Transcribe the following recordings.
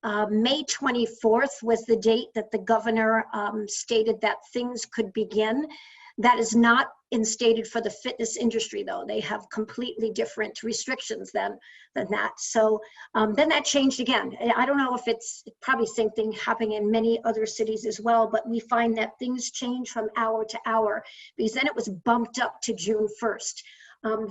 May 24th was the date that the governor stated that things could begin. That is not instated for the fitness industry, though. They have completely different restrictions than that. So then that changed again. I don't know if it's probably same thing happening in many other cities as well, but we find that things change from hour to hour, because then it was bumped up to June 1st.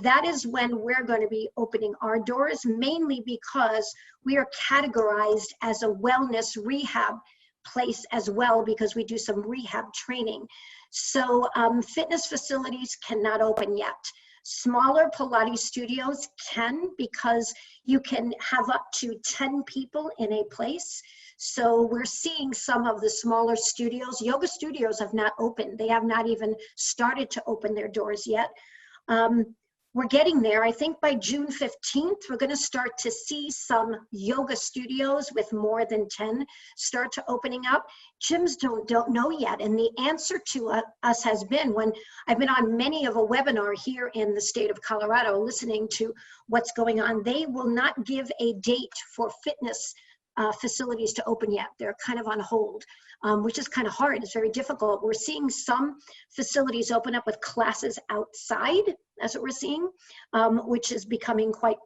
That is when we're going to be opening our doors, mainly because we are categorized as a wellness rehab place as well, because we do some rehab training. So fitness facilities cannot open yet. Smaller Pilates studios can, because you can have up to 10 people in a place. So we're seeing some of the smaller studios. Yoga studios have not opened. They have not even started to open their doors yet. We're getting there. I think by June 15th, we're going to start to see some yoga studios with more than 10 start to opening up. Gyms don't know yet. And the answer to us has been, when I've been on many of a webinar here in the state of Colorado, listening to what's going on, they will not give a date for fitness facilities to open yet. They're kind of on hold, which is kind of hard. It's very difficult. We're seeing some facilities open up with classes outside. That's what we're seeing, which is becoming quite,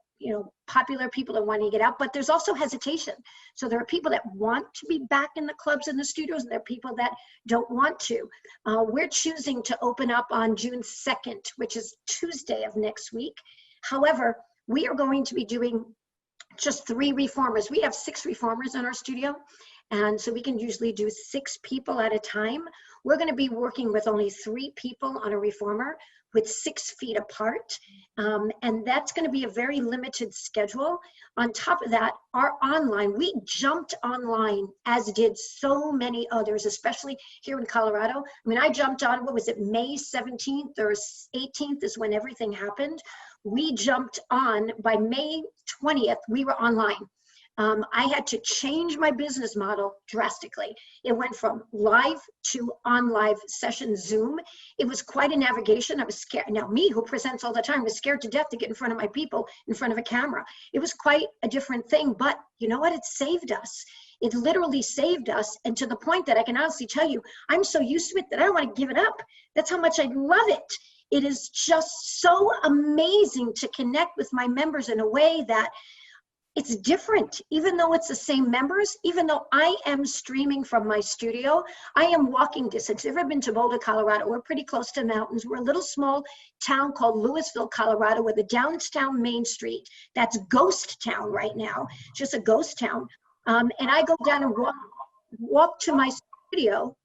popular. People are wanting to get out, but there's also hesitation. So there are people that want to be back in the clubs and the studios, and there are people that don't want to. We're choosing to open up on June 2nd, which is Tuesday of next week. However, we are going to be doing just 3 reformers. We have 6 reformers in our studio, and so we can usually do 6 people at a time. We're going to be working with only 3 people on a reformer, with 6 feet apart, and that's going to be a very limited schedule. On top of that, our online, we jumped online, as did so many others, especially here in Colorado. I mean, I jumped on, what was it, May 17th or 18th is when everything happened. We jumped on. By May 20th, we were online. I had to change my business model drastically. It went from live to on live session Zoom. It was quite a navigation. I was scared. Now, me, who presents all the time, was scared to death to get in front of my people, in front of a camera. It was quite a different thing, but you know what? It saved us. It literally saved us, and to the point that I can honestly tell you, I'm so used to it that I don't want to give it up. That's how much I love it. It is just so amazing to connect with my members in a way that it's different, even though it's the same members, even though I am streaming from my studio, I am walking distance. If you've ever been to Boulder, Colorado, we're pretty close to the mountains. We're a little small town called Louisville, Colorado, with a downtown Main Street. That's ghost town right now, just a ghost town. And I go down and walk to my studio.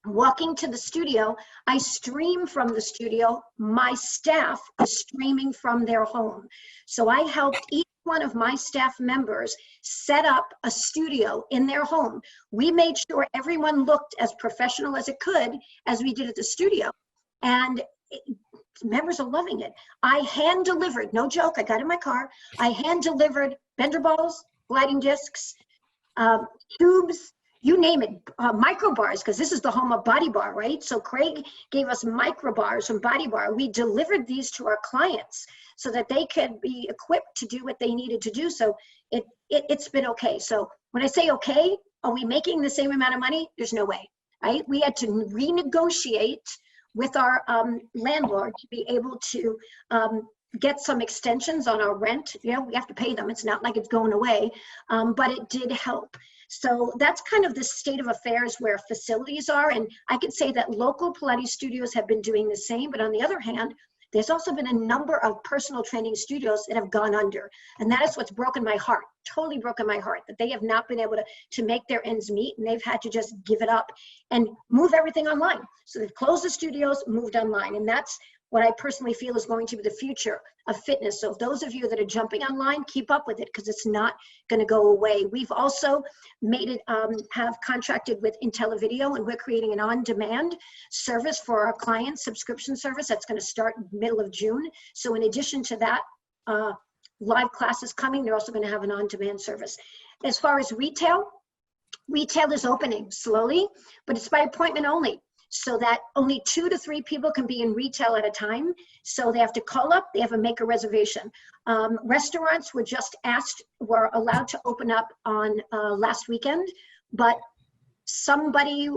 Walking to the studio, I stream from the studio. My staff is streaming from their home. So I helped each one of my staff members set up a studio in their home. We made sure everyone looked as professional as it could as we did at the studio. And members are loving it. I hand delivered, no joke, I got in my car, I hand delivered bender balls, gliding discs, tubes, you name it, micro bars, because this is the home of Body Bar, right? So Craig gave us micro bars from Body Bar. We delivered these to our clients so that they could be equipped to do what they needed to do. So it's been okay. So when I say okay, are we making the same amount of money? There's no way, right? We had to renegotiate with our landlord to be able to get some extensions on our rent. We have to pay them. It's not like it's going away, but it did help. So that's kind of the state of affairs where facilities are. And I could say that local Pilates studios have been doing the same, but on the other hand, there's also been a number of personal training studios that have gone under. And that is what's broken my heart, totally broken my heart, that they have not been able to make their ends meet, and they've had to just give it up and move everything online. So they've closed the studios, moved online. And that's what I personally feel is going to be the future of fitness. So those of you that are jumping online, keep up with it, because it's not going to go away. We've also made it, have contracted with IntelliVideo, and we're creating an on-demand service for our clients, subscription service that's going to start middle of June. So in addition to that, live classes coming, they're also going to have an on-demand service. As far as retail is opening slowly, but it's by appointment only. so that only 2 to 3 people can be in retail at a time. So they have to call up, they have to make a reservation. Restaurants were allowed to open up on last weekend, but somebody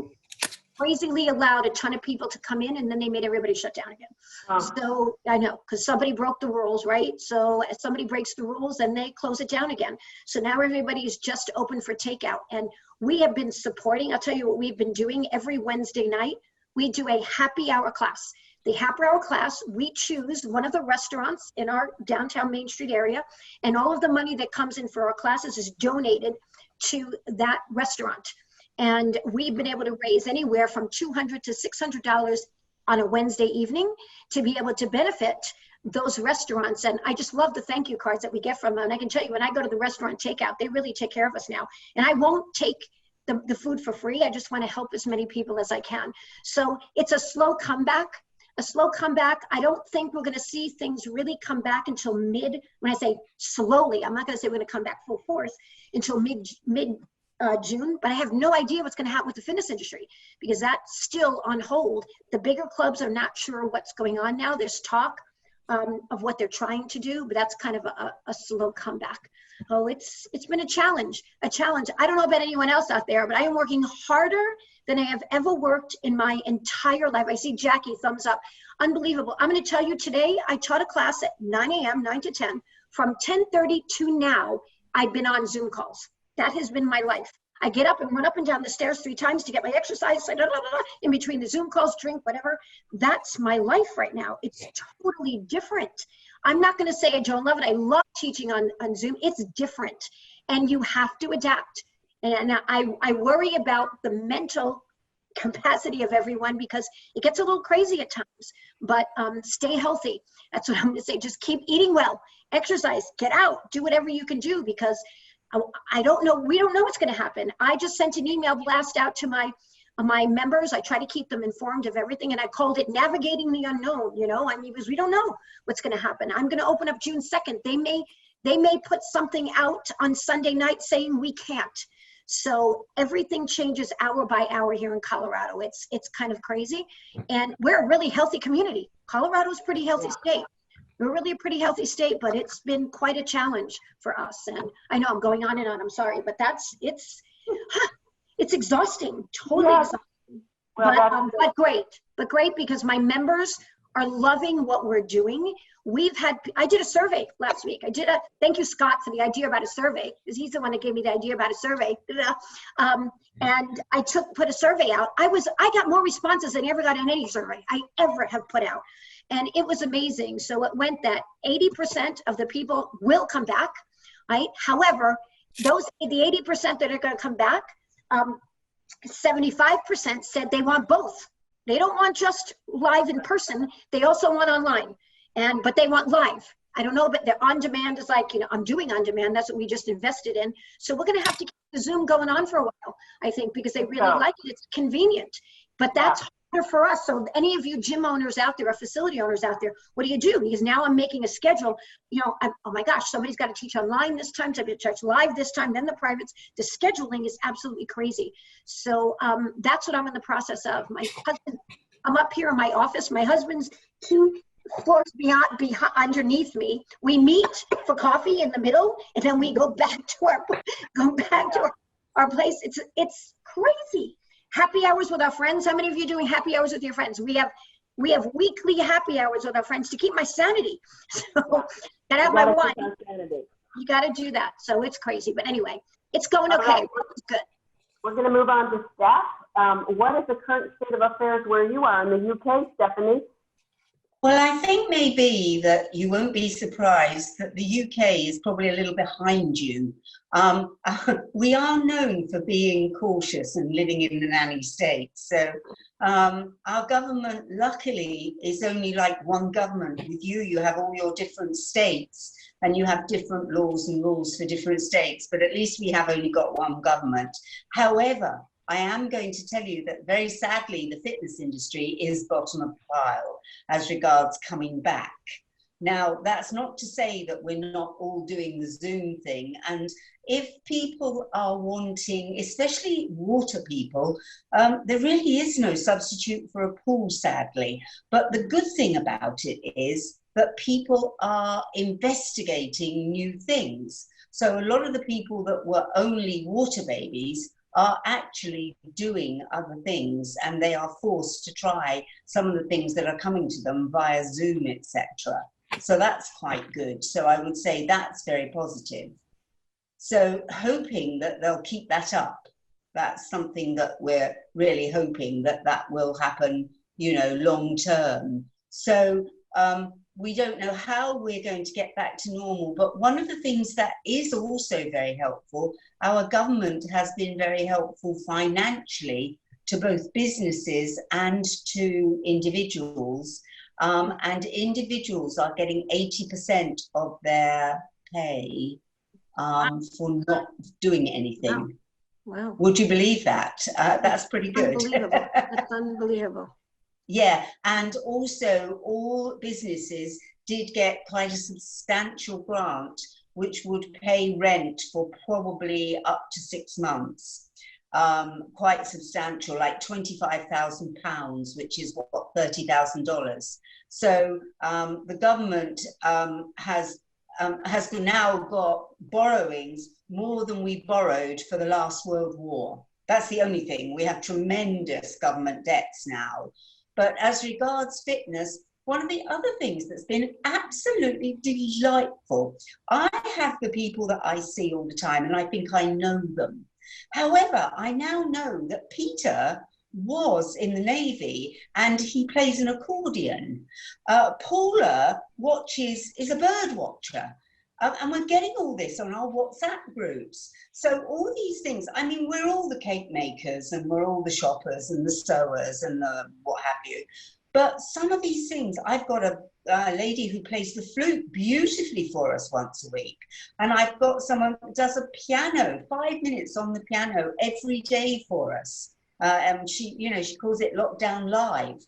crazily allowed a ton of people to come in, and then they made everybody shut down again. So I know, because somebody broke the rules, right? So if somebody breaks the rules, then they close it down again. So now everybody is just open for takeout. And we have been supporting, I'll tell you what we've been doing every Wednesday night. We do a happy hour class. The happy hour class, we choose one of the restaurants in our downtown Main Street area, and all of the money that comes in for our classes is donated to that restaurant. And we've been able to raise anywhere from $200 to $600 on a Wednesday evening to be able to benefit those restaurants. And I just love the thank you cards that we get from them. And I can tell you, when I go to the restaurant takeout, they really take care of us now. And I won't take the food for free. I just want to help as many people as I can. So it's a slow comeback. I don't think we're going to see things really come back until when I say slowly, I'm not going to say we're going to come back full force until mid June, but I have no idea what's going to happen with the fitness industry, because that's still on hold. The bigger clubs are not sure what's going on now. There's talk of what they're trying to do, but that's kind of a slow comeback. Oh, it's been a challenge. I don't know about anyone else out there, but I am working harder than I have ever worked in my entire life. I see Jackie, thumbs up. Unbelievable. I'm going to tell you, today I taught a class at 9 a.m., 9 to 10. From 10:30 to now, I've been on Zoom calls. That has been my life. I get up and run up and down the stairs 3 times to get my exercise, in between the Zoom calls, drink, whatever. That's my life right now. It's totally different. I'm not going to say I don't love it. I love teaching on Zoom. It's different, and you have to adapt. And I worry about the mental capacity of everyone, because it gets a little crazy at times, but stay healthy. That's what I'm going to say. Just keep eating well, exercise, get out, do whatever you can do, because I don't know. We don't know what's going to happen. I just sent an email blast out to my members. I try to keep them informed of everything, and I called it navigating the unknown. Because we don't know what's going to happen. I'm going to open up June 2nd. They may put something out on Sunday night saying we can't. So everything changes hour by hour here in Colorado. It's kind of crazy, and we're a really healthy community. Colorado's a pretty healthy state. We're really a pretty healthy state, but it's been quite a challenge for us. And I know I'm going on and on, I'm sorry, but it's exhausting, totally exhausting. Well, but great because my members are loving what we're doing. I did a survey last week. Thank you, Scott, for the idea about a survey, because he's the one that gave me the idea about a survey. And I put a survey out. I got more responses than I ever got in any survey I ever have put out. And it was amazing. So it went that 80% of the people will come back, right? However, the 80% that are going to come back, 75% said they want both. They don't want just live in person. They also want online, but they want live. I don't know, but the on demand is like, I'm doing on demand. That's what we just invested in. So we're going to have to keep the Zoom going on for a while, I think, because they really like it. It's convenient, but that's harder for us. So any of you gym owners out there or facility owners out there, what do you do? Because now I'm making a schedule. Oh my gosh, somebody's got to teach online this time, somebody to teach live this time, then the privates. The scheduling is absolutely crazy. So that's what I'm in the process of. My husband, I'm up here in my office. My husband's 2 floors beyond underneath me. We meet for coffee in the middle, and then we go back to our place. It's crazy. Happy hours with our friends. How many of you are doing happy hours with your friends? We have weekly happy hours with our friends to keep my sanity. So gotta have my wine. You gotta do that. So it's crazy, but anyway, it's going okay. Right. It's good. We're gonna move on to Steph. What is the current state of affairs where you are in the UK, Stephanie? Well, I think maybe that you won't be surprised that the UK is probably a little behind you. We are known for being cautious and living in the nanny state. So our government, luckily, is only like one government. With you have all your different states and you have different laws and rules for different states, but at least we have only got one government. However, I am going to tell you that very sadly, the fitness industry is bottom of the pile as regards coming back. Now, that's not to say that we're not all doing the Zoom thing. And if people are wanting, especially water people, there really is no substitute for a pool, sadly. But the good thing about it is that people are investigating new things. So a lot of the people that were only water babies are actually doing other things, and they are forced to try some of the things that are coming to them via Zoom, etc. So that's quite good. So I would say that's very positive. So hoping that they'll keep that up. That's something that we're really hoping that that will happen, you know, long term. So we don't know how we're going to get back to normal, but one of the things that is also very helpful, our government has been very helpful financially to both businesses and to individuals. And individuals are getting 80% of their pay for not doing anything. Wow. Would you believe that? That's pretty good. Unbelievable. That's unbelievable. Yeah, and also all businesses did get quite a substantial grant, which would pay rent for probably up to 6 months. Quite substantial, like £25,000, which is what, $30,000. So the government has now got borrowings more than we borrowed for the last World War. That's the only thing. We have tremendous government debts now. But as regards fitness, one of the other things that's been absolutely delightful, I have the people that I see all the time, and I think I know them. However, I now know that Peter was in the Navy and he plays an accordion. Paula is a bird watcher. And we're getting all this on our WhatsApp groups. So all these things, I mean, we're all the cake makers and we're all the shoppers and the sewers and the what have you. But some of these things, I've got a lady who plays the flute beautifully for us once a week. And I've got someone who does a piano, 5 minutes on the piano every day for us. And she calls it Lockdown Live.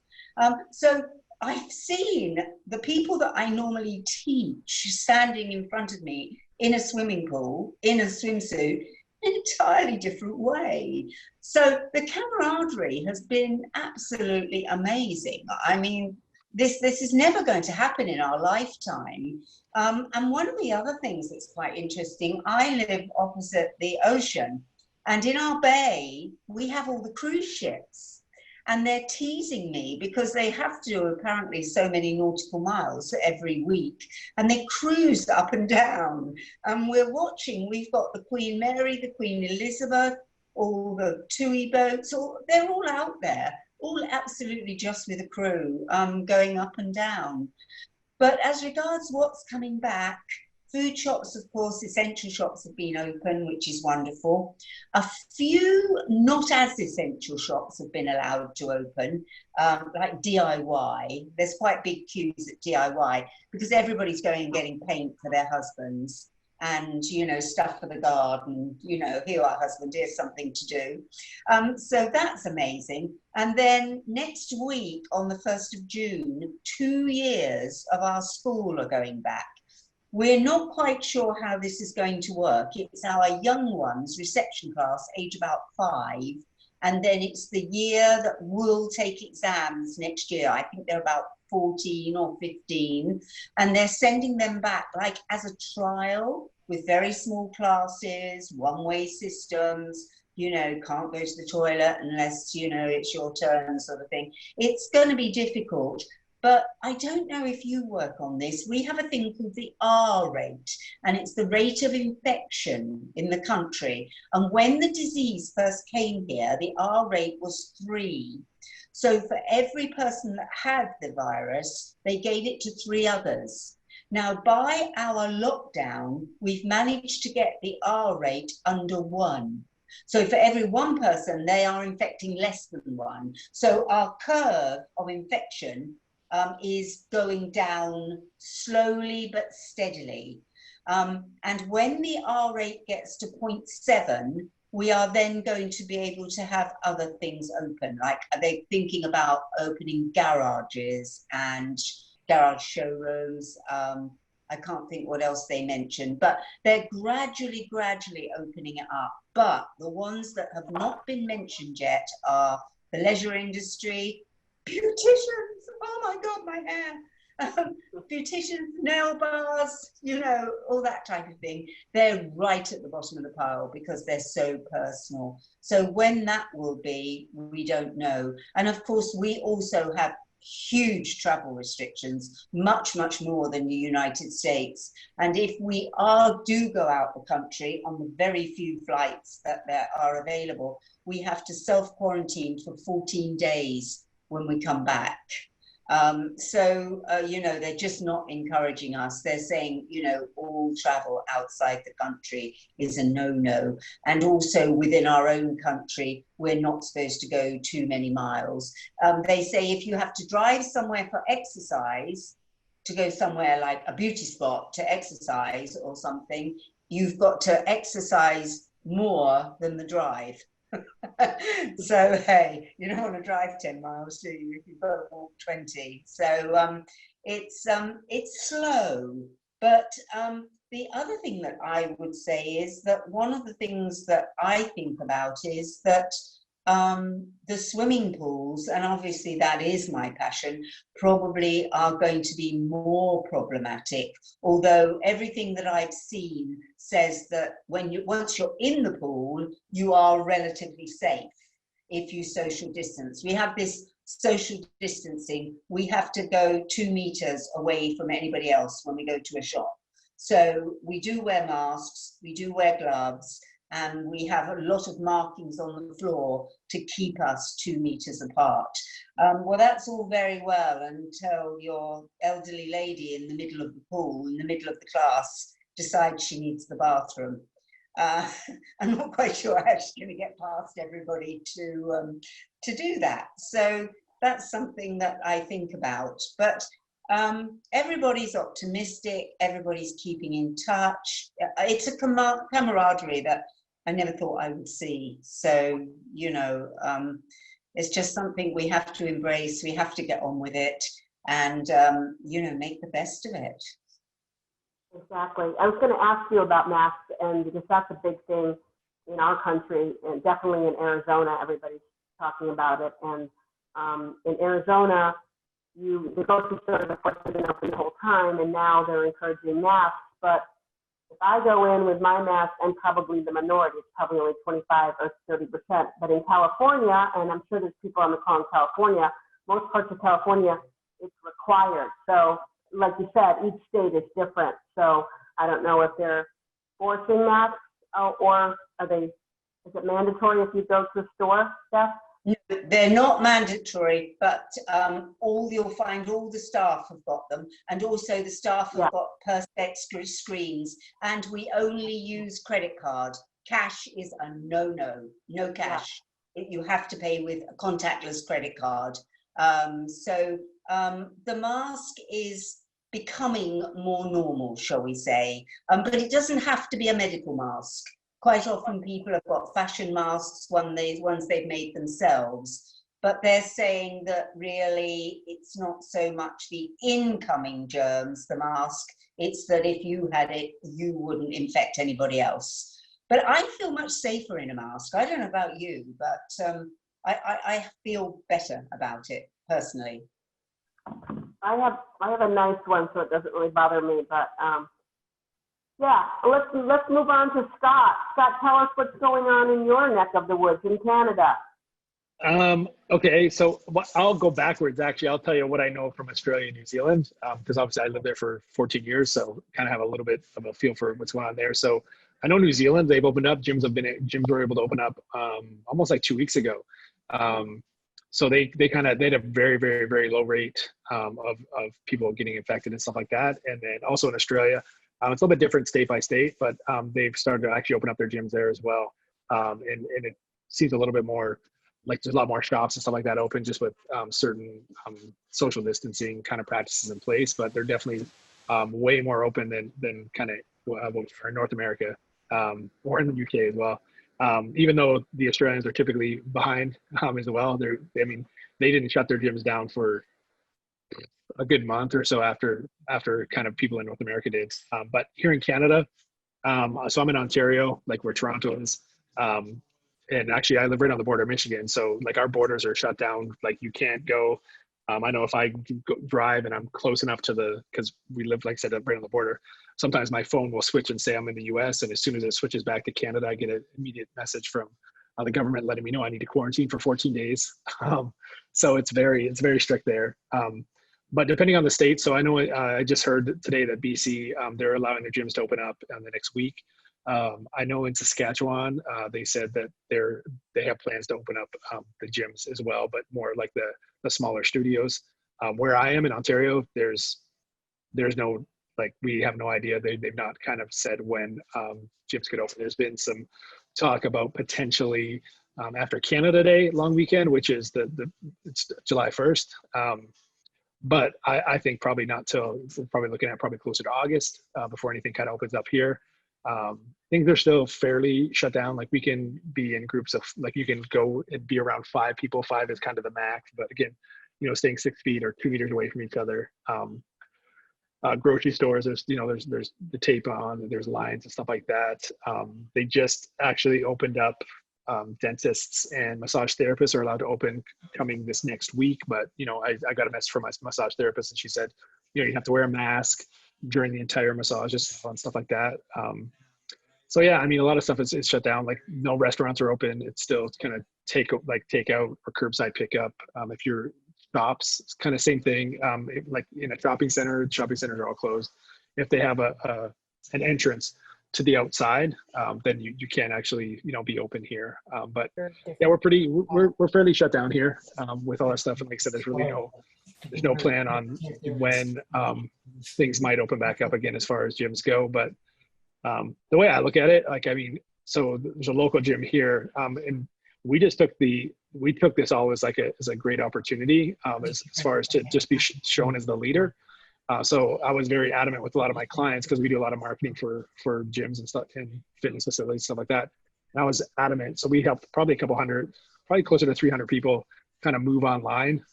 So I've seen the people that I normally teach standing in front of me in a swimming pool, in a swimsuit, in an entirely different way. So the camaraderie has been absolutely amazing. I mean, this is never going to happen in our lifetime. And one of the other things that's quite interesting, I live opposite the ocean, and in our bay, we have all the cruise ships. And they're teasing me because they have to do apparently so many nautical miles every week. And they cruise up and down. And we're watching, we've got the Queen Mary, the Queen Elizabeth, all the TUI boats, they're all out there, all absolutely just with a crew, going up and down. But as regards what's coming back, food shops, of course, essential shops have been open, which is wonderful. A few not as essential shops have been allowed to open, like DIY. There's quite big queues at DIY because everybody's going and getting paint for their husbands and, you know, stuff for the garden, you know, here our husband, here's something to do. So that's amazing. And then next week on the 1st of June, 2 years of our school are going back. We're not quite sure how this is going to work. It's our young ones, reception class, age about 5, and then it's the year that will take exams next year. I think they're about 14 or 15, and they're sending them back like as a trial with very small classes, one-way systems, you know, can't go to the toilet unless, you know, it's your turn sort of thing. It's going to be difficult. But I don't know if you work on this. We have a thing called the R rate, and it's the rate of infection in the country. And when the disease first came here, the R rate was 3. So for every person that had the virus, they gave it to 3 others. Now, by our lockdown, we've managed to get the R rate under 1. So for every 1 person, they are infecting less than 1. So our curve of infection is going down slowly but steadily. And when the R rate gets to 0.7, we are then going to be able to have other things open. Like they're thinking about opening garages and garage showrooms, I can't think what else they mentioned, but they're gradually opening it up. But the ones that have not been mentioned yet are the leisure industry, beauticians, oh my God, my hair, beauticians, nail bars, you know, all that type of thing. They're right at the bottom of the pile because they're so personal. So when that will be, we don't know. And of course, we also have huge travel restrictions, much more than the United States. And if we do go out the country on the very few flights that there are available, we have to self-quarantine for 14 days when we come back. You know, they're just not encouraging us. They're saying, you know, all travel outside the country is a no-no. And also within our own country, we're not supposed to go too many miles. They say if you have to drive somewhere for exercise, to go somewhere like a beauty spot to exercise or something, you've got to exercise more than the drive. So hey, you don't want to drive 10 miles, do you, if you've got to walk 20? So it's slow. But the other thing that I would say is that one of the things that I think about is that the swimming pools, and obviously that is my passion, probably are going to be more problematic, although everything that I've seen says that once you're in the pool, you are relatively safe if you social distance. We have this social distancing. We have to go 2 meters away from anybody else when we go to a shop. So we do wear masks, we do wear gloves, and we have a lot of markings on the floor to keep us 2 meters apart. Well, that's all very well until your elderly lady in the middle of the pool, in the middle of the class, decides she needs the bathroom. I'm not quite sure how she's going to get past everybody to do that. So that's something that I think about. But everybody's optimistic, everybody's keeping in touch. It's a camaraderie that I never thought I would see. So, you know, it's just something we have to embrace. We have to get on with it and, you know, make the best of it. Exactly. I was going to ask you about masks, and because that's a big thing in our country, and definitely in Arizona, everybody's talking about it. And in Arizona, the grocery stores, of course, have been open the whole time, and now they're encouraging masks. But if I go in with my mask, I'm probably the minority. It's probably only 25 or 30%. But in California, and I'm sure there's people on the call in California, most parts of California, it's required. So, like you said, each state is different. So I don't know if they're forcing masks or is it mandatory if you go to a store, Steph? They're not mandatory, but you'll find all the staff have got them, and also the staff have got perspex screens, and we only use credit card. Cash is a no-no, no cash. You have to pay with a contactless credit card. The mask is becoming more normal, shall we say, but it doesn't have to be a medical mask. Quite often people have got fashion masks, ones they've made themselves, but they're saying that really it's not so much the incoming germs, the mask, it's that if you had it, you wouldn't infect anybody else. But I feel much safer in a mask. I don't know about you, but I feel better about it personally. I have a nice one, so it doesn't really bother me. But yeah, let's move on to Scott. Scott, tell us what's going on in your neck of the woods in Canada. Okay, so I'll go backwards. Actually, I'll tell you what I know from Australia and New Zealand, because obviously I lived there for 14 years, so kind of have a little bit of a feel for what's going on there. So I know New Zealand, they've opened up. Gyms were able to open up almost like 2 weeks ago. So they had a very, very, very low rate of people getting infected and stuff like that. And then also in Australia, it's a little bit different state by state, but they've started to actually open up their gyms there as well. And it seems a little bit more like there's a lot more shops and stuff like that open, just with certain social distancing kind of practices in place. But they're definitely way more open than kind of for North America or in the UK as well. Even though the Australians are typically behind as well, they didn't shut their gyms down for a good month or so after kind of people in North America did. But here in Canada, so I'm in Ontario, like where Toronto is. And actually I live right on the border of Michigan. So like our borders are shut down. Like you can't go. I know if I drive and I'm close enough to because we live, like I said, right on the border, sometimes my phone will switch and say I'm in the US. And as soon as it switches back to Canada, I get an immediate message from the government letting me know I need to quarantine for 14 days. So it's very strict there. But depending on the state, so I know I just heard today that BC, they're allowing their gyms to open up in the next week. I know in Saskatchewan, they said that they have plans to open up the gyms as well, but more like the smaller studios. Where I am in Ontario, there's no, like, we have no idea. They've not kind of said when gyms could open. There's been some talk about potentially after Canada Day long weekend, which is it's July 1st. But I think probably not till, we're probably looking at probably closer to August before anything kind of opens up here. Things are still fairly shut down. Like we can be in groups of, like you can go and be around 5 people. 5 is kind of the max, but again, staying 6 feet or 2 meters away from each other. Grocery stores, there's the tape on, there's lines and stuff like that. They just actually opened up. Dentists and massage therapists are allowed to open coming this next week, but I got a message from my massage therapist and she said, you have to wear a mask during the entire massage and stuff like that. So yeah, I mean, a lot of stuff is shut down. Like no restaurants are open. It's still kind of takeout or curbside pickup. If you're shops, it's kind of same thing. Like in a shopping centers are all closed. If they have an entrance to the outside, then you can actually be open here. But yeah, we're fairly shut down here with all our stuff. And like I said, there's no plan on when things might open back up again as far as gyms go. But the way I look at it, like, I mean, so there's a local gym here, and we took this all as a great opportunity as far as to just be shown as the leader. So I was very adamant with a lot of my clients because we do a lot of marketing for gyms and stuff and fitness facilities, stuff like that. And I was adamant. So we helped probably a couple hundred, probably closer to 300 people kind of move online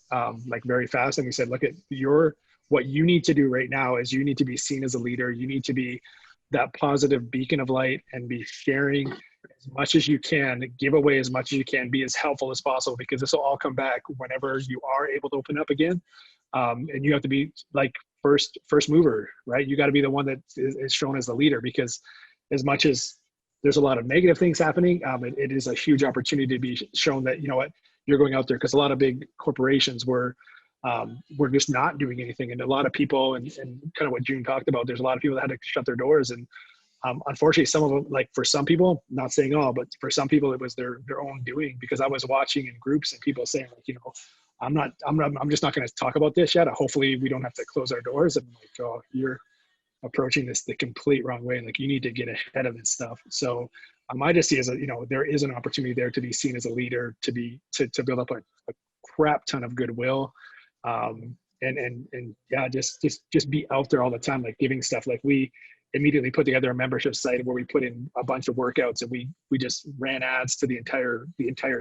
like very fast. And we said, look at what you need to do right now is you need to be seen as a leader. You need to be that positive beacon of light and be sharing as much as you can, give away as much as you can, be as helpful as possible, because this will all come back whenever you are able to open up again. And you have to be like first mover, right? You got to be the one that is shown as the leader, because as much as there's a lot of negative things happening, it is a huge opportunity to be shown that, you're going out there, because a lot of big corporations were just not doing anything. And a lot of people, and kind of what June talked about, there's a lot of people that had to shut their doors. And unfortunately, some of them, like for some people, not saying all, but for some people, it was their own doing, because I was watching in groups and people saying, like, I'm just not going to talk about this yet. Hopefully we don't have to close our doors. And I'm like, oh, you're approaching this the complete wrong way. Like, you need to get ahead of this stuff. So I just see as there is an opportunity there to be seen as a leader, to build up a crap ton of goodwill. And yeah, just be out there all the time, like giving stuff. Like, we immediately put together a membership site where we put in a bunch of workouts, and we just ran ads to the entire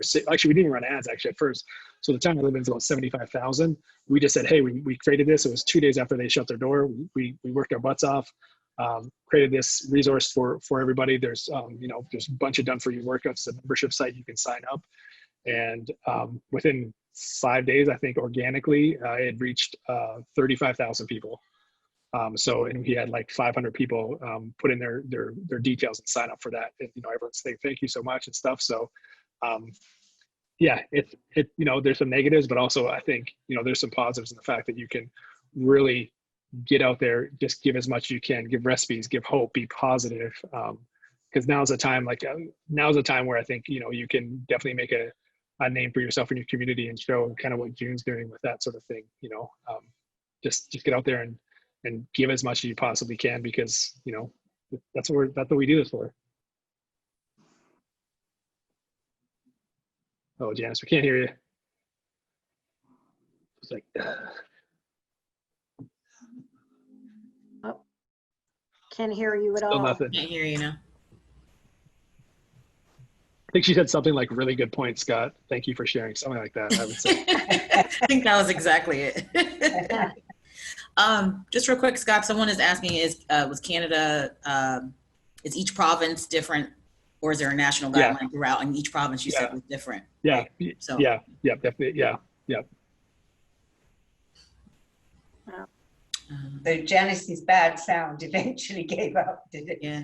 city. Actually, we didn't run ads at first. So the town I live in is about 75,000. We just said, hey, we created this. It was 2 days after they shut their door. We worked our butts off, created this resource for everybody. There's there's a bunch of done for you workouts, a membership site you can sign up. And within 5 days, I think organically, it had reached 35,000 people. And we had like 500 people put in their details and sign up for that. And, everyone's saying thank you so much and stuff. So yeah, there's some negatives, but also I think, there's some positives in the fact that you can really get out there, just give as much as you can, give recipes, give hope, be positive. Because now's the time, where I think, you can definitely make a name for yourself in your community and show kind of what June's doing with that sort of thing. Just get out there and give as much as you possibly can, because that's what we do this for. Oh, Janice, we can't hear you. It's like oh, can't hear you at still all. nothing. Can't hear you now. I think she said something like, really good point, Scott. Thank you for sharing, something like that, I would say. I think that was exactly it. Just real quick, Scott, someone is asking, was Canada, is each province different, or is there a national guideline throughout? And each province you said was different. Yeah. Right? So Yeah. Definitely. Yeah. So Janice's bad sound eventually gave up, did it? Yeah.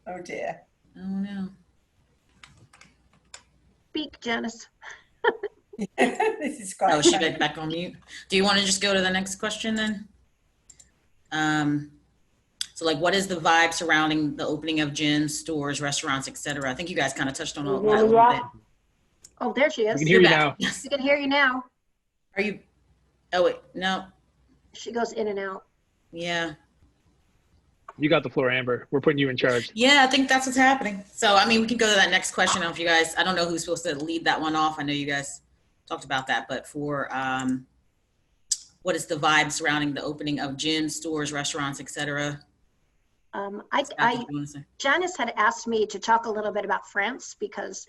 Oh dear. Oh no. Speak, Janice. This is quite Oh, she funny. got back on mute. Do you want to just go to the next question then? So like, what is the vibe surrounding the opening of gyms, stores, restaurants, etc.? I think you guys kind of touched on all that a little bit. Oh, there she is. We can hear you now. Yes. We can hear you now. Are you? Oh wait, no. She goes in and out. Yeah. You got the floor, Amber. We're putting you in charge. Yeah, I think that's what's happening. So, I mean, we can go to that next question. If you guys, I don't know who's supposed to lead that one off. I know you guys talked about that, but for what is the vibe surrounding the opening of gyms, stores, restaurants, etc.? Janice had asked me to talk a little bit about France because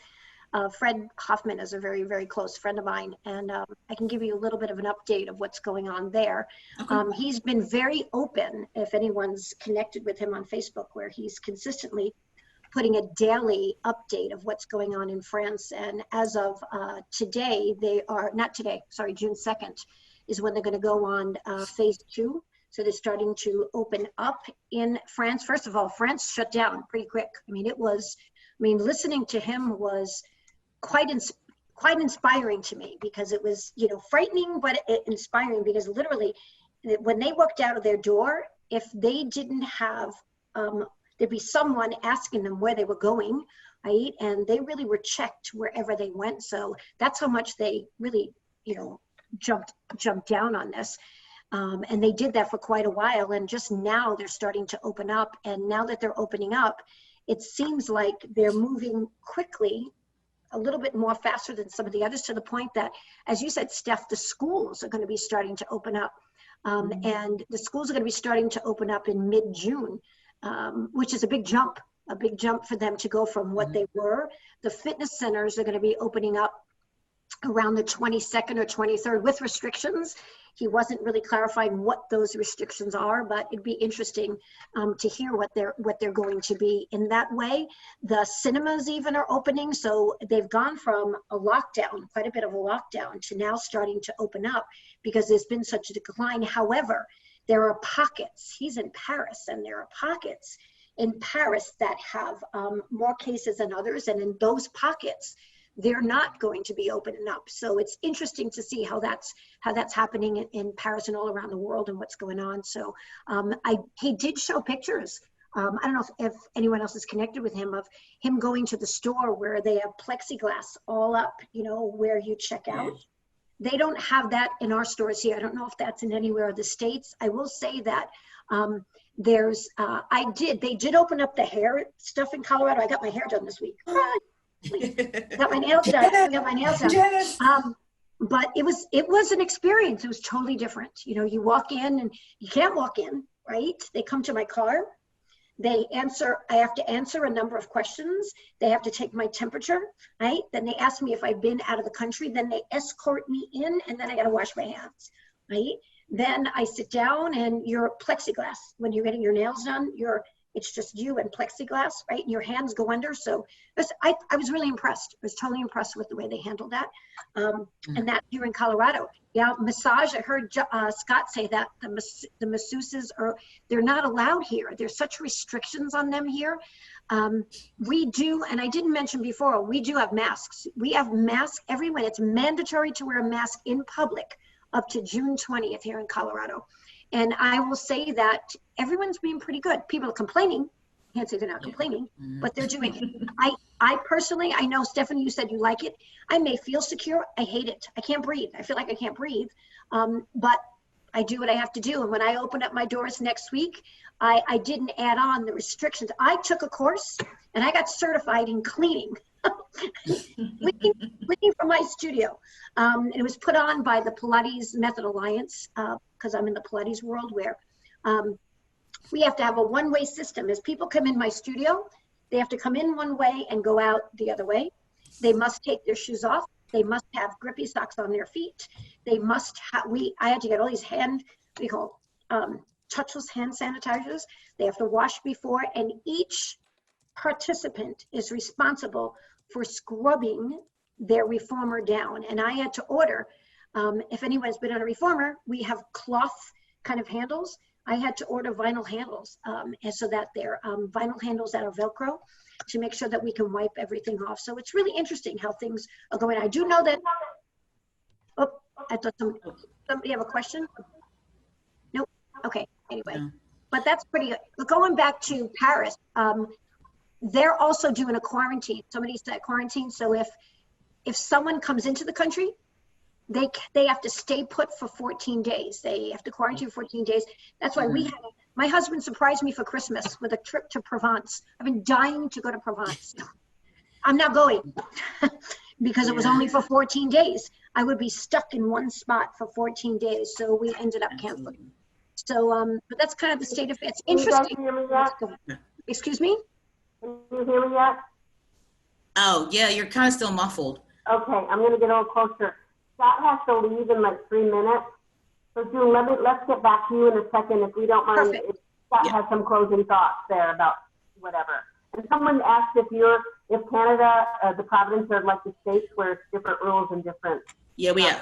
Fred Hoffman is a very, very close friend of mine, and I can give you a little bit of an update of what's going on there. Okay. He's been very open, if anyone's connected with him on Facebook, where he's consistently putting a daily update of what's going on in France. And as of today, June 2nd is when they're going to go on phase 2. So they're starting to open up in France. First of all, France shut down pretty quick. Listening to him was quite inspiring to me, because it was, frightening, but inspiring, because literally when they walked out of their door, if they didn't have, there'd be someone asking them where they were going, right? And they really were checked wherever they went. So that's how much they really, jumped down on this. And they did that for quite a while. And just now they're starting to open up. And now that they're opening up, it seems like they're moving quickly, a little bit more faster than some of the others, to the point that, as you said, Steph, the schools are going to be starting to open up. And the schools are going to be starting to open up in mid-June, which is a big jump for them to go from what they were. The fitness centers are going to be opening up around the 22nd or 23rd with restrictions. He wasn't really clarifying what those restrictions are, but it'd be interesting to hear what they're going to be in that way. The cinemas even are opening, so they've gone from a lockdown, quite a bit of a lockdown, to now starting to open up because there's been such a decline. However, there are pockets. He's in Paris, and there are pockets in Paris that have more cases than others, and in those pockets, they're not going to be opening up. So it's interesting to see how that's happening in Paris and all around the world, and what's going on. So he did show pictures. I don't know if anyone else is connected with him, of him going to the store where they have plexiglass all up, where you check out. They don't have that in our stores here. I don't know if that's in anywhere of the States. I will say that they did open up the hair stuff in Colorado. I got my hair done this week. Got my nails done. But it was an experience. It was totally different. You walk in and you can't walk in, right? They come to my car. I have to answer a number of questions. They have to take my temperature, right? Then they ask me if I've been out of the country. Then they escort me in, and then I got to wash my hands, right? Then I sit down, and you're plexiglass. When you're getting your nails done, it's just you and plexiglass, right? And your hands go under. So I was really impressed. I was totally impressed with the way they handled that. And that here in Colorado. Yeah, massage, I heard Scott say that the masseuses they're not allowed here. There's such restrictions on them here. We do, and I didn't mention before, we do have masks. We have masks everywhere. It's mandatory to wear a mask in public up to June 20th here in Colorado. And I will say that everyone's being pretty good. People are complaining. I can't say they're not complaining, but they're doing it. I personally, I know, Stephanie, you said you like it. I may feel secure. I hate it. I can't breathe. I feel like I can't breathe. But I do what I have to do. And when I open up my doors next week, I didn't add on the restrictions. I took a course and I got certified in cleaning. Cleaning from my studio. It was put on by the Pilates Method Alliance, because I'm in the Pilates world, where we have to have a one-way system. As people come in my studio, they have to come in one way and go out the other way. They must take their shoes off. They must have grippy socks on their feet. They must have, I had to get all these touchless hand sanitizers. They have to wash before, and each participant is responsible for scrubbing their reformer down. And I had to order, if anyone's been on a reformer, we have cloth kind of handles. I had to order vinyl handles, and so that they're vinyl handles that are Velcro to make sure that we can wipe everything off. So it's really interesting how things are going. I do know that, oh, I thought somebody have a question? Nope, okay, anyway. No. But that's pretty good. But going back to Paris, they're also doing a quarantine. Somebody said quarantine, so if someone comes into the country, they have to stay put for 14 days. They have to quarantine for 14 days. That's why my husband surprised me for Christmas with a trip to Provence. I've been dying to go to Provence. I'm not going because it was only for 14 days. I would be stuck in one spot for 14 days. So we ended up canceling. So, but that's kind of the state of it. It's interesting. Can you guys hear me yet? Excuse me? Can you hear me yet? Oh, yeah, you're kind of still muffled. Okay, I'm going to get a little closer. Scott has to leave in like 3 minutes. So June, let's get back to you in a second if we don't mind. Perfect. If Scott has some closing thoughts there about whatever. And someone asked if Canada, the province are like the states where it's different rules and different. Yeah, we had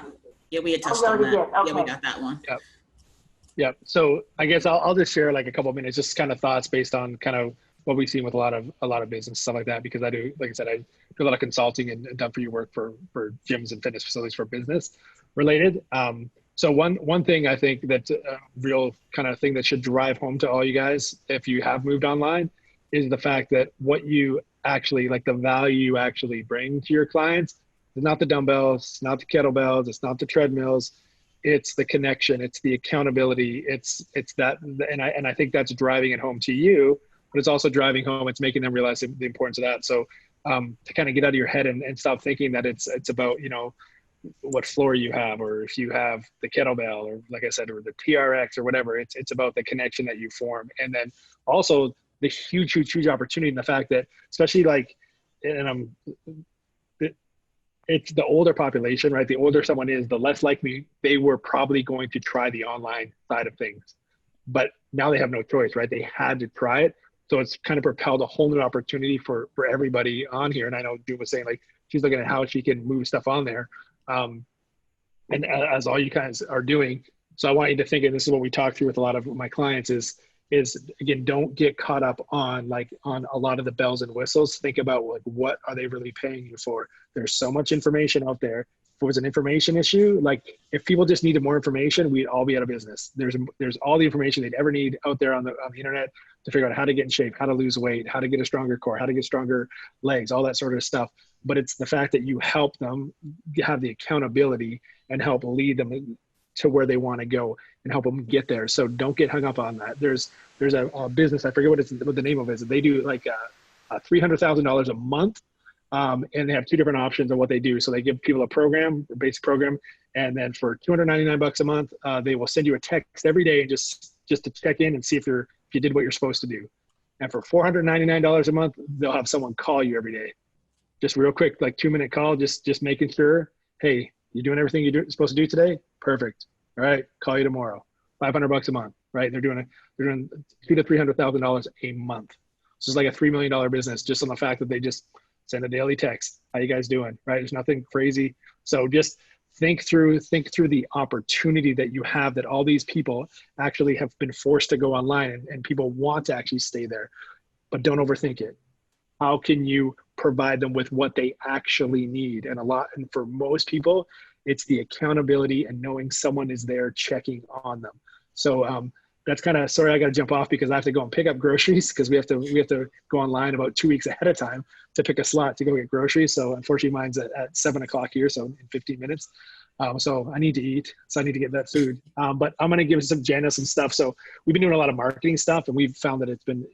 touched on that. Okay. Yeah, we got that one. Yep. So I guess I'll just share like a couple of minutes, just kind of thoughts based on kind of what we've seen with a lot of business stuff like that, because I do, like I said, I do a lot of consulting and done for you work for gyms and fitness facilities for business related. So one thing I think that's a real kind of thing that should drive home to all you guys, if you have moved online, is the fact that what you actually, like the value you actually bring to your clients is not the dumbbells, it's not the kettlebells, it's not the treadmills, it's the connection, it's the accountability, it's that, and I think that's driving it home to you, but it's also driving home, it's making them realize the importance of that. So to kind of get out of your head and stop thinking that it's about, you know, what floor you have, or if you have the kettlebell, or like I said, or the TRX or whatever, it's about the connection that you form. And then also the huge opportunity in the fact that, especially like, and it's the older population, right? The older someone is, the less likely they were probably going to try the online side of things. But now they have no choice, right? They had to try it. So it's kind of propelled a whole new opportunity for everybody on here. And I know June was saying, like, she's looking at how she can move stuff on there. And as all you guys are doing. So I want you to think, and this is what we talk through with a lot of my clients is again, don't get caught up on a lot of the bells and whistles. Think about like, what are they really paying you for? There's so much information out there. If it was an information issue, like if people just needed more information, we'd all be out of business. There's all the information they'd ever need out there on the internet to figure out how to get in shape, how to lose weight, how to get a stronger core, how to get stronger legs, all that sort of stuff. But it's the fact that you help them have the accountability and help lead them to where they want to go and help them get there. So don't get hung up on that. There's a business, I forget what the name of it is. They do like $300,000 a month. And they have two different options of what they do. So they give people a basic program. And then for $299 a month, they will send you a text every day just to check in and see if you did what you're supposed to do. And for $499 a month, they'll have someone call you every day. Just real quick, like 2-minute call, just making sure, hey, you doing everything you're supposed to do today? Perfect. All right, call you tomorrow. $500 a month, right? They're doing $200,000 to $300,000 a month. So it's like a $3 million business just on the fact that they just send a daily text. How you guys doing? Right? There's nothing crazy. So just think through the opportunity that you have, that all these people actually have been forced to go online and people want to actually stay there, but don't overthink it. How can you provide them with what they actually need? And for most people, it's the accountability and knowing someone is there checking on them. So that's kind of, sorry, I got to jump off because I have to go and pick up groceries because we have to go online about 2 weeks ahead of time to pick a slot to go get groceries. So unfortunately mine's at 7 o'clock here. So in 15 minutes. So I need to eat. So I need to get that food. But I'm going to give Janice some stuff. So we've been doing a lot of marketing stuff and we've found that it's been,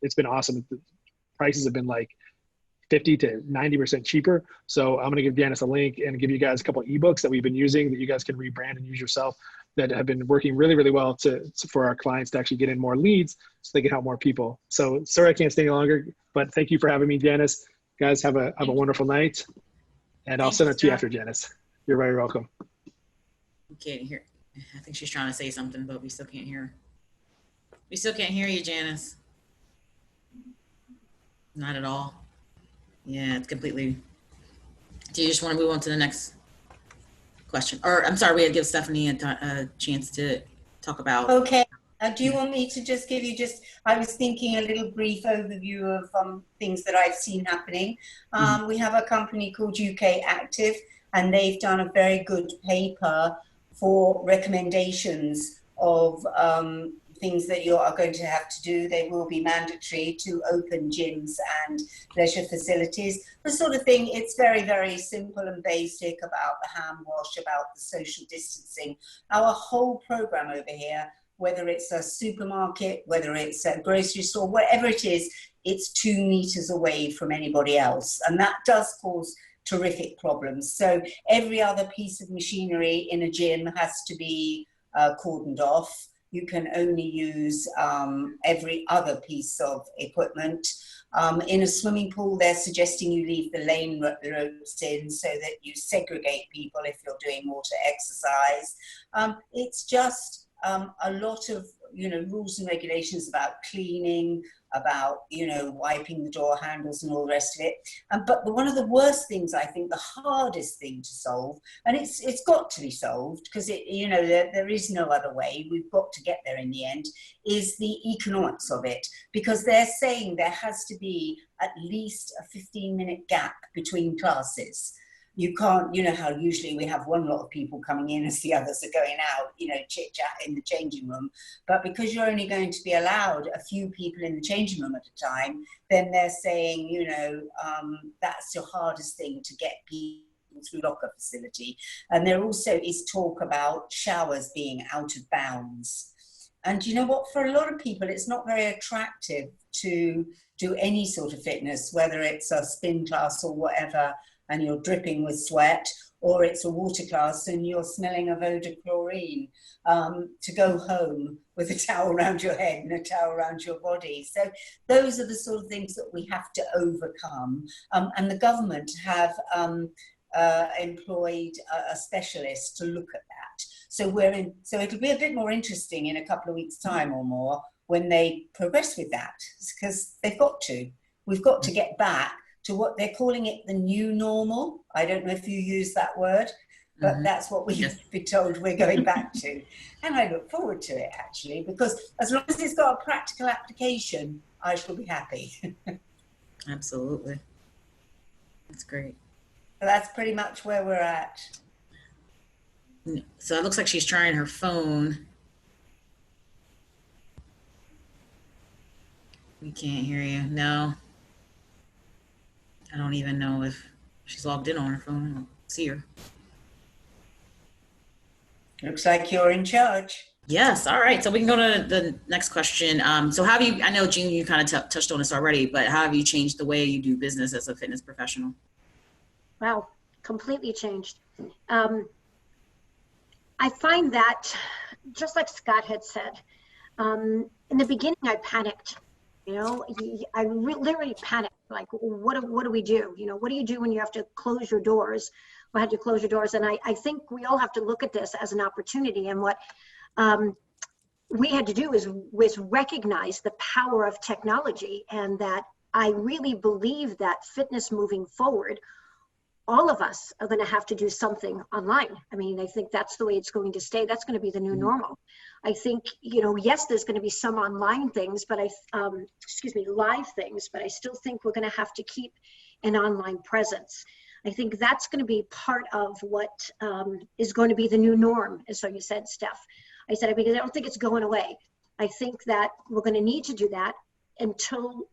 it's been awesome. The prices have been like 50 to 90% cheaper. So I'm going to give Janice a link and give you guys a couple of ebooks that we've been using that you guys can rebrand and use yourself, that have been working really, really well for our clients to actually get in more leads so they can help more people. So sorry, I can't stay any longer, but thank you for having me, Janice. Guys, have a wonderful night. And I'll Thank send you, it to you sir. after, Janice. You're very welcome. We can't hear. I think she's trying to say something, but we still can't hear her. We still can't hear you, Janice. Not at all. Yeah, it's completely. Do you just want to move on to the next question? Or I'm sorry, we had to give Stephanie a chance to talk about. Okay. Do you want me to just give you I was thinking a little brief overview of things that I've seen happening. We have a company called UK Active, and they've done a very good paper for recommendations of things that you are going to have to do. They will be mandatory to open gyms and leisure facilities. The sort of thing, it's very, very simple and basic about the hand wash, about the social distancing. Our whole program over here, whether it's a supermarket, whether it's a grocery store, whatever it is, it's 2 meters away from anybody else. And that does cause terrific problems. So every other piece of machinery in a gym has to be cordoned off. You can only use every other piece of equipment. In a swimming pool, they're suggesting you leave the lane ropes in so that you segregate people if you're doing water exercise. It's just a lot of, rules and regulations about cleaning, about, wiping the door handles and all the rest of it. But one of the worst things, I think, the hardest thing to solve, and it's got to be solved because there is no other way, we've got to get there in the end, is the economics of it. Because they're saying there has to be at least a 15-minute gap between classes. You can't, how usually we have one lot of people coming in as the others are going out, chit chat in the changing room. But because you're only going to be allowed a few people in the changing room at a time, then they're saying, that's your hardest thing to get people through locker facility. And there also is talk about showers being out of bounds. And you know what, for a lot of people, it's not very attractive to do any sort of fitness, whether it's a spin class or whatever, and you're dripping with sweat, or it's a water class and you're smelling of eau de chlorine, to go home with a towel around your head and a towel around your body. So those are the sort of things that we have to overcome. And the government have employed a specialist to look at that. So it'll be a bit more interesting in a couple of weeks' time or more when they progress with that, because they've got to. We've got to get back to what they're calling it, the new normal. I don't know if you use that word, but that's what we've been told we're going back to. And I look forward to it, actually, because as long as it's got a practical application, I shall be happy. Absolutely. That's great. So that's pretty much where we're at. So it looks like she's trying her phone. We can't hear you. No. I don't even know if she's logged in on her phone. I don't see her. Looks like you're in charge. Yes. All right. So we can go to the next question. So how have you, I know, Jean, you kind of touched on this already, but how have you changed the way you do business as a fitness professional? Wow, completely changed. I find that, just like Scott had said, in the beginning, I panicked. I literally panicked. Like, what do we do? What do you do when you have to close your doors? Or had to close your doors? And I think we all have to look at this as an opportunity. And what we had to do was recognize the power of technology, and that I really believe that fitness moving forward, all of us are going to have to do something online. I mean, I think that's the way it's going to stay. That's going to be the new normal. I think, yes, there's going to be some online things, but live things, but I still think we're going to have to keep an online presence. I think that's going to be part of what is going to be the new norm. And so you said, Steph, because I don't think it's going away. I think that we're going to need to do that until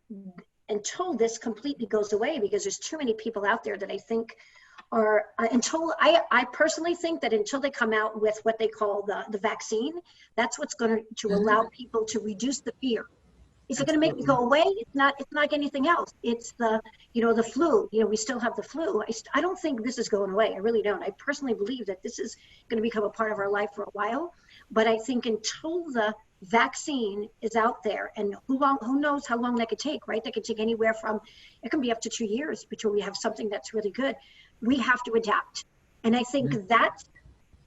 this completely goes away, because there's too many people out there that I think are, I personally think that until they come out with what they call the vaccine, that's what's going to allow people to reduce the fear. Is it going to make me go away? It's not like anything else. It's the flu. We still have the flu. I don't think this is going away. I really don't. I personally believe that this is going to become a part of our life for a while. But I think until the vaccine is out there, and who knows how long that could take, right? That could take anywhere from, it can be up to 2 years before we have something that's really good. we have to adapt. And I think that's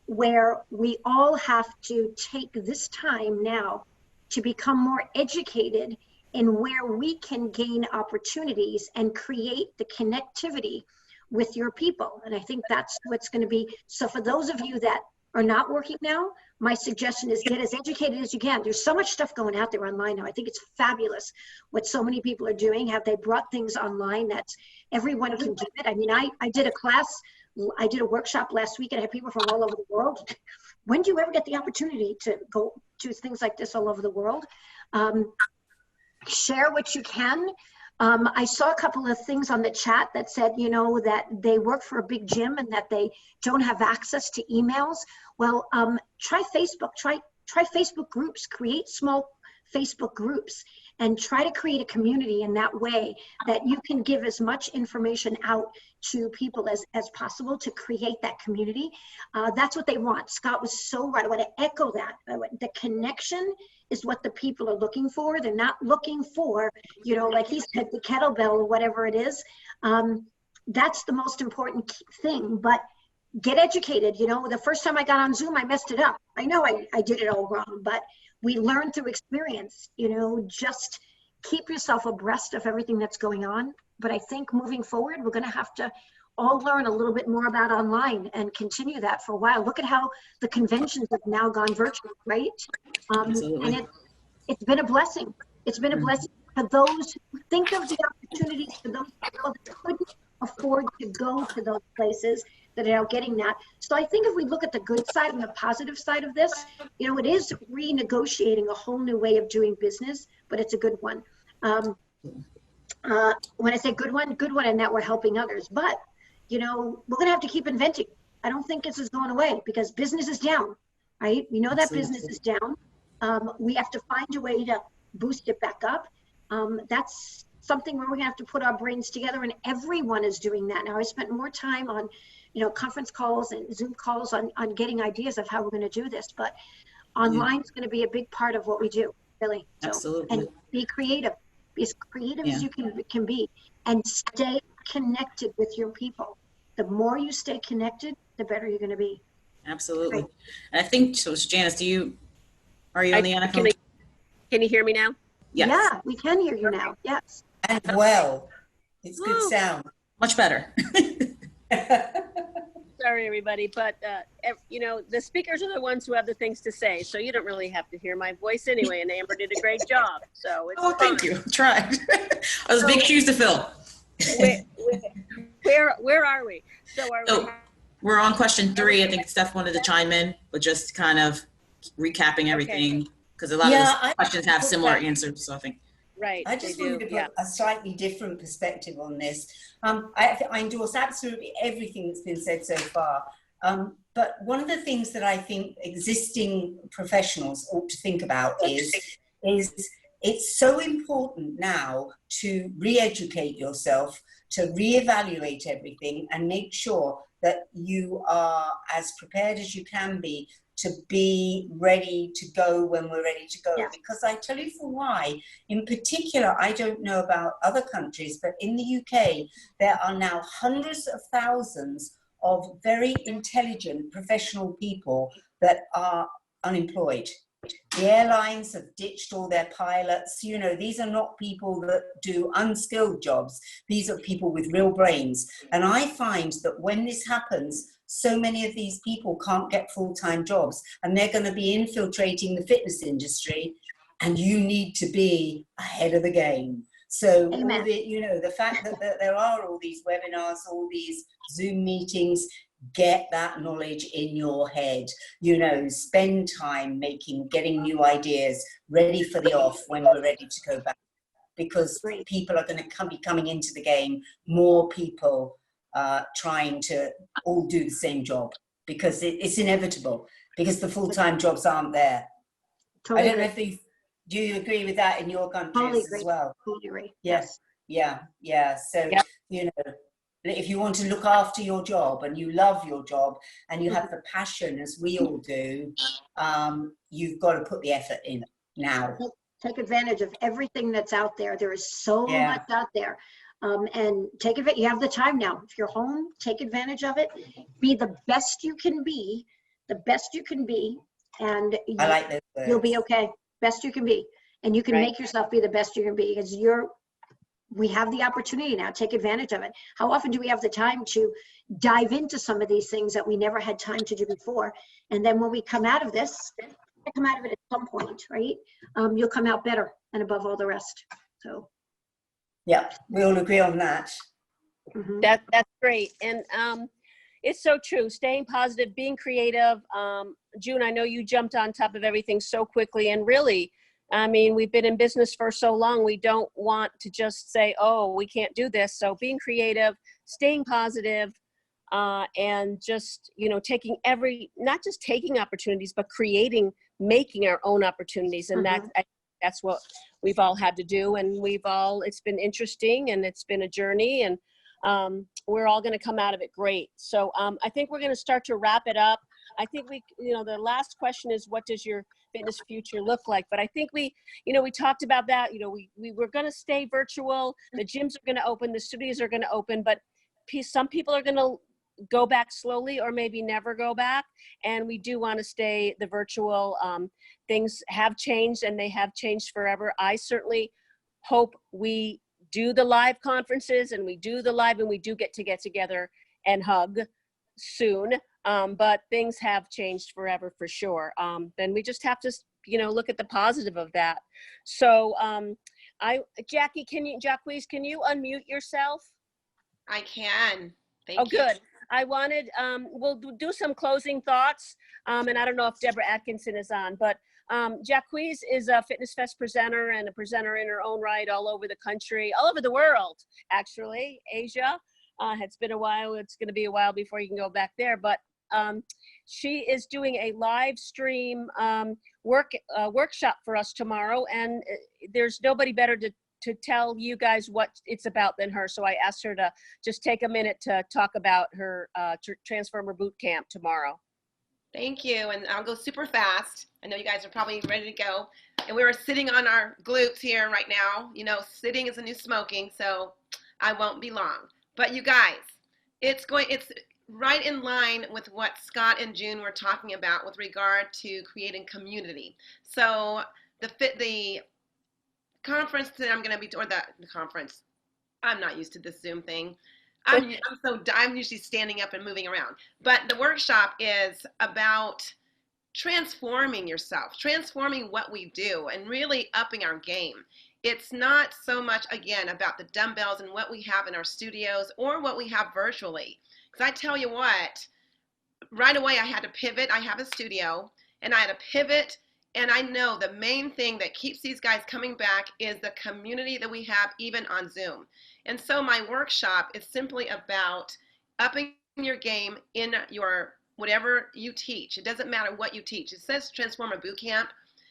where we all have to take this time now to become more educated in where we can gain opportunities and create the connectivity with your people. And I think that's what's going to be. So for those of you that are not working now, my suggestion is get as educated as you can. There's so much stuff going out there online now. I think it's fabulous what so many people are doing. Have they brought things online that everyone can do it? I mean, I did a class, I did a workshop last week and I had people from all over the world. When do you ever get the opportunity to go do things like this all over the world? Share what you can. I saw a couple of things on the chat that said, you know, that they work for a big gym and that they don't have access to emails. Well, try Facebook, try Facebook groups, create small Facebook groups and try to create a community in that way that you can give as much information out to people as possible to create that community. That's what they want. Scott was so right. I want to echo that. The connection is what the people are looking for. They're not looking for, you know, like he said, the kettlebell or whatever it is. That's the most important thing. But get educated. You know, the first time I got on Zoom, I messed it up. I know I did it all wrong, but we learn through experience. You know, just keep yourself abreast of everything that's going on. But I think moving forward, we're going to have to all learn a little bit more about online and continue that for a while. Look at how the conventions have now gone virtual, right? And it's been a blessing. It's been a blessing for those who think of the opportunities, for those people that couldn't afford to go to those places that are now getting that. So I think if we look at the good side and the positive side of this, you know, it is renegotiating a whole new way of doing business, but it's a good one. When I say good one in that we're helping others, but you know, we're gonna have to keep inventing. I don't think this is going away because business is down, right? We know that business is down. We have to find a way to boost it back up. That's something where we're gonna have to put our brains together, and everyone is doing that now. I spent more time on, you know, conference calls and Zoom calls on getting ideas of how we're gonna do this, but online is gonna be a big part of what we do, really. So, Absolutely. and be creative as you can be, and stay connected with your people. The more you stay connected, the better you're going to be. Absolutely. Right. And I think so. Janice, are you on the iPhone? Can you hear me now? Yes. Yeah, we can hear you now. Yes. And well, it's good sound. Much better. Sorry, everybody, but you know, the speakers are the ones who have the things to say, so you don't really have to hear my voice anyway. And Amber did a great job, so it's fun. Thank you. Tried. Those big shoes to fill. Where are we? We're on question 3. I think Steph wanted to chime in, but just kind of recapping everything because a lot of the questions have similar answers. So I think. Right. I just wanted to put a slightly different perspective on this. I endorse absolutely everything that's been said so far. But one of the things that I think existing professionals ought to think about is it's so important now to re-educate yourself, to reevaluate everything and make sure that you are as prepared as you can be to be ready to go when we're ready to go. Yeah. Because I tell you for why, in particular, I don't know about other countries, but in the UK, there are now hundreds of thousands of very intelligent professional people that are unemployed. The airlines have ditched all their pilots. You know, these are not people that do unskilled jobs. These are people with real brains. And I find that when this happens, so many of these people can't get full-time jobs and they're going to be infiltrating the fitness industry, and you need to be ahead of the game. So, all the, you know, the fact that there are all these webinars, all these Zoom meetings, get that knowledge in your head, you know, spend time getting new ideas ready for the off when we're ready to go back, because people are going to be coming into the game, more people trying to all do the same job, because it's inevitable, because the full-time jobs aren't there. Totally. I don't know if do you agree with that in your countries as well? Totally agree. Yes. Yeah. So, you know, if you want to look after your job and you love your job and you have the passion, as we all do, you've got to put the effort in now. Take advantage of everything that's out there. There is so much out there. And take it. You have the time now. If you're home, take advantage of it. Be the best you can be, the best you can be, and I like those words. you'll be okay. Best you can be, and you can Right. make yourself be the best you can be, because we have the opportunity now. Take advantage of it. How often do we have the time to dive into some of these things that we never had time to do before? And then when we come out of this, come out of it at some point, right? You'll come out better and above all the rest. So. Yeah, we all agree on that. Mhm. That's great. And it's so true. Staying positive, being creative. June, I know you jumped on top of everything so quickly, and really, I mean, we've been in business for so long. We don't want to just say, oh, we can't do this. So being creative, staying positive, and just, you know, taking not just taking opportunities, but making our own opportunities. And that's what we've all had to do. And it's been interesting, and it's been a journey, and we're all going to come out of it great. So I think we're going to start to wrap it up. I think the last question is, what does your fitness future look like? But I think we talked about that. We were going to stay virtual. The gyms are going to open, the studios are going to open, but some people are going to go back slowly or maybe never go back. And we do want to stay the virtual. Things have changed, and they have changed forever. I certainly hope we do the live conferences, and we do get together and hug soon. But things have changed forever for sure. Then we just have to, look at the positive of that. So Jacqueline, can you unmute yourself? I can. Thank you. Good. I wanted, we'll do some closing thoughts. And I don't know if Deborah Atkinson is on, but Jacqueline is a Fitness Fest presenter, and a presenter in her own right all over the country, all over the world, actually. Asia. It's been a while. It's going to be a while before you can go back there. But she is doing a live stream workshop for us tomorrow. And there's nobody better to tell you guys what it's about than her. So I asked her to just take a minute to talk about her Transformer Boot Camp tomorrow. Thank you. And I'll go super fast. I know you guys are probably ready to go. And we were sitting on our glutes here right now. Sitting is a new smoking, so I won't be long. But you guys, it's right in line with what Scott and June were talking about with regard to creating community. So the conference that I'm going to be, or the conference, I'm not used to this Zoom thing. I'm usually standing up and moving around. But the workshop is about transforming yourself, transforming what we do, and really upping our game. It's not so much, again, about the dumbbells and what we have in our studios or what we have virtually. Because I tell you what, right away I had to pivot. I have a studio, and I had to pivot. And I know the main thing that keeps these guys coming back is the community that we have even on Zoom. And so my workshop is simply about upping your game in your whatever you teach. It doesn't matter what you teach. It says Transformer Bootcamp,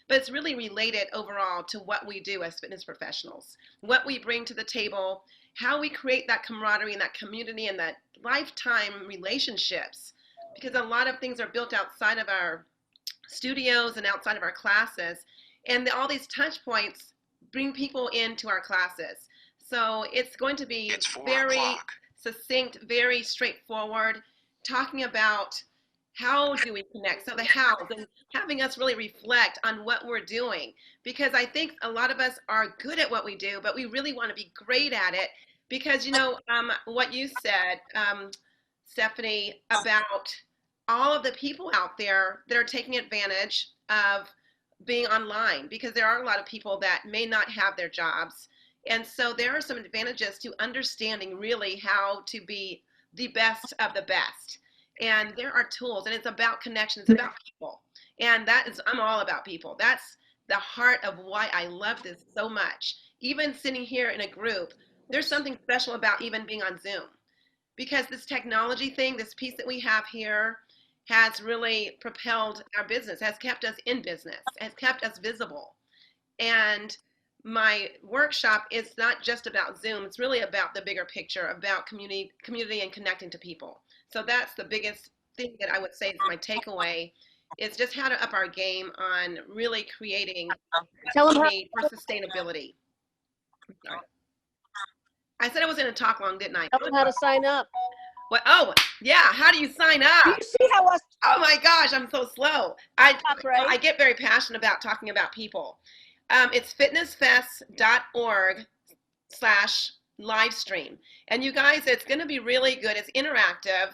but it's really related overall to what we do as fitness professionals, what we bring to the table, how we create that camaraderie and that community and that lifetime relationships. Because a lot of things are built outside of our studios and outside of our classes, and all these touch points bring people into our classes. So it's going to be very succinct, very straightforward, talking about how do we connect, so the how, and having us really reflect on what we're doing, because I think a lot of us are good at what we do, but we really want to be great at it, because what you said, Stephanie, about all of the people out there that are taking advantage of being online, because there are a lot of people that may not have their jobs. And so there are some advantages to understanding really how to be the best of the best. And there are tools, and it's about connections, it's about people. And I'm all about people. That's the heart of why I love this so much. Even sitting here in a group, there's something special about even being on Zoom, because this technology thing, this piece that we have here, has really propelled our business, has kept us in business, has kept us visible. And my workshop is not just about Zoom, it's really about the bigger picture, about community and connecting to people. So that's the biggest thing that I would say is my takeaway, is just how to up our game on really creating a community for sustainability. Sorry. I said I was going to talk long, didn't I? Tell them how to sign up. What? Oh, yeah. How do you sign up? Do you see how us Oh my gosh, I'm so slow. talk, right? I get very passionate about talking about people. It's fitnessfest.org/livestream. And you guys, it's going to be really good. It's interactive.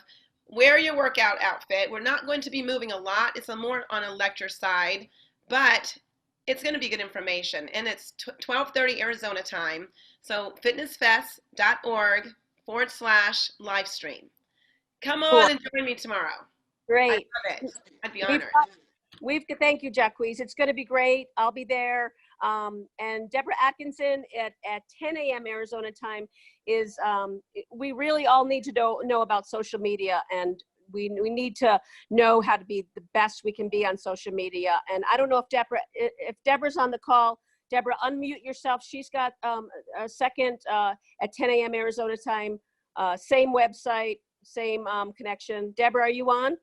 Wear your workout outfit. We're not going to be moving a lot. It's more on a lecture side, but it's going to be good information. And it's 12:30 Arizona time. So fitnessfest.org/livestream. Come on Cool. and join me tomorrow. Great. I love it. I'd be We've honored. thank you, Jacquees. It's going to be great. I'll be there. And Deborah Atkinson at 10 a.m. Arizona time is, we really all need to know about social media, and we need to know how to be the best we can be on social media. And I don't know if Deborah's on the call. Deborah, unmute yourself. She's got a second at 10 a.m. Arizona time, same website, same connection. Deborah, are you on?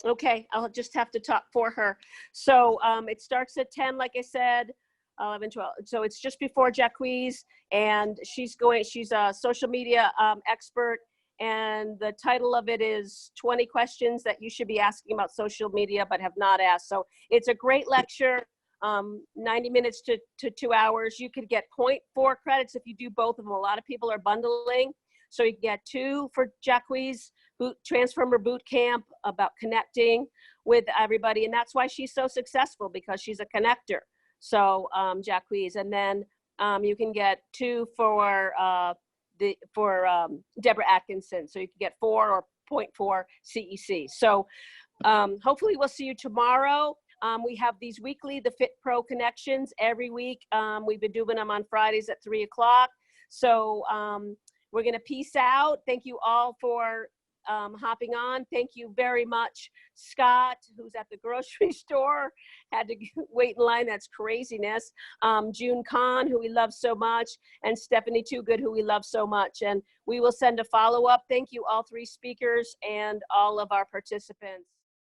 Okay, I'll just have to talk for her. So it starts at 10, like I said, 11, 12. So it's just before Jacquees, and she's a social media expert, and the title of it is 20 questions that you should be asking about social media but have not asked. So it's a great lecture, 90 minutes to 2 hours. You could get 0.4 credits if you do both of them. A lot of people are bundling. So you can get 2 for Jacquees Transformer Boot Camp about connecting with everybody. And that's why she's so successful, because she's a connector. So Jacquees, and then you can get 2 for Deborah Atkinson. So you can get 4 or 0.4 CEC. So hopefully we'll see you tomorrow. We have these weekly, the Fit Pro connections every week. We've been doing them on Fridays at 3 o'clock. So we're going to peace out. Thank you all for hopping on. Thank you very much, Scott, who's at the grocery store, had to wait in line. That's craziness. June Kahn, who we love so much, and Stephanie Toogood, who we love so much. And we will send a follow-up. Thank you, all 3 speakers and all of our participants.